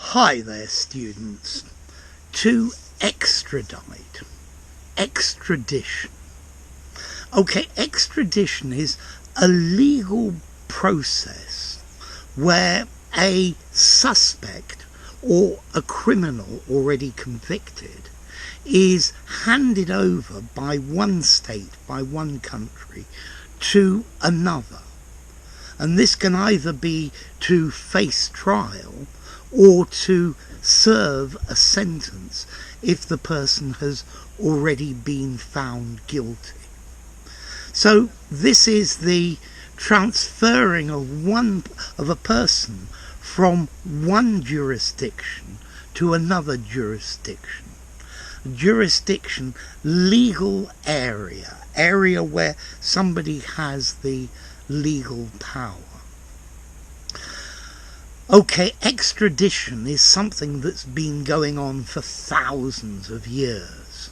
Hi there, students. To extradite, extradition. Okay, extradition is a legal process where a suspect or a criminal already convicted is handed over by one state, by one country, to another. And this can either be to face trial or to serve a sentence if the person has already been found guilty. So this is the transferring of a person from one jurisdiction to another jurisdiction. Jurisdiction, legal area where somebody has the legal power. Okay, extradition is something that's been going on for thousands of years.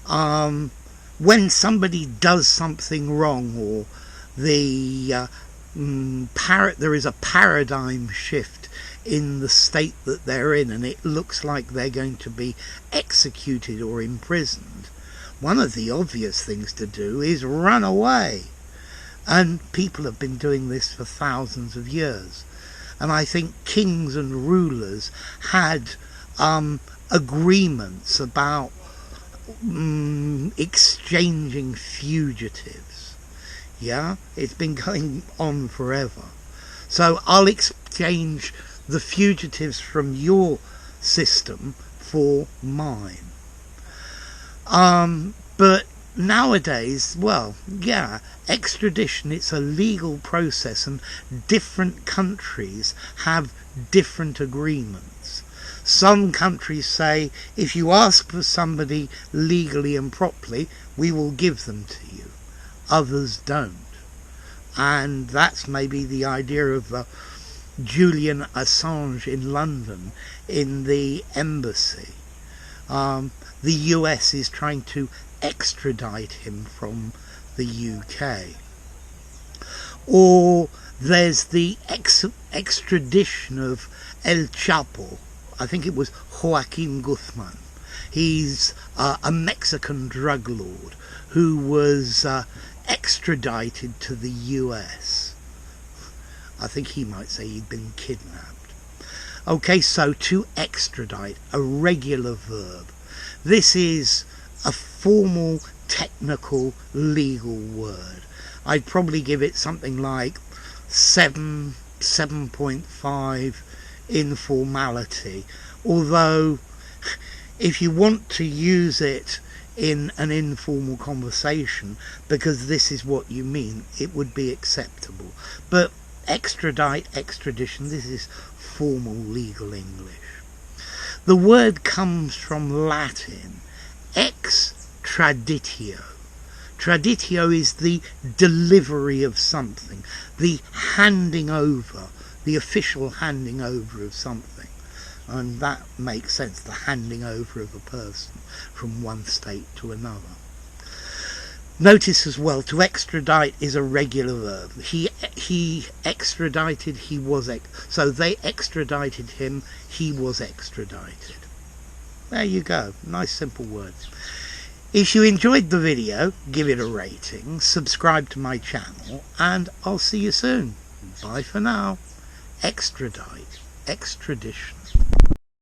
When somebody does something wrong, or there is a paradigm shift in the state that they're in, and it looks like they're going to be executed or imprisoned, one of the obvious things to do is run away. And people have been doing this for thousands of years. And I think kings and rulers had agreements about exchanging fugitives. Yeah, it's been going on forever. So I'll exchange the fugitives from your system for mine. But nowadays, well, yeah, extradition, it's a legal process, and different countries have different agreements. Some countries say, if you ask for somebody legally and properly, we will give them to you. Others don't. And that's maybe the idea of Julian Assange in London in the embassy. The US is trying to extradite him from the UK. Or there's the extradition of El Chapo. I think it was Joaquin Guzman. He's a Mexican drug lord who was extradited to the US. I think he might say he'd been kidnapped. Okay, so to extradite, a regular verb. This is a formal, technical, legal word. I'd probably give it something like 7.5 informality. Although, if you want to use it in an informal conversation, because this is what you mean, it would be acceptable. But extradite, extradition, this is formal legal English. The word comes from Latin, extraditio. Traditio is the delivery of something, the handing over, the official handing over of something. And that makes sense, the handing over of a person from one state to another. Notice as well, to extradite is a regular verb. He extradited, he was so they extradited him, he was extradited. There you go, nice simple words. If you enjoyed the video, give it a rating, subscribe to my channel, and I'll see you soon. Bye for now. Extradite, extradition.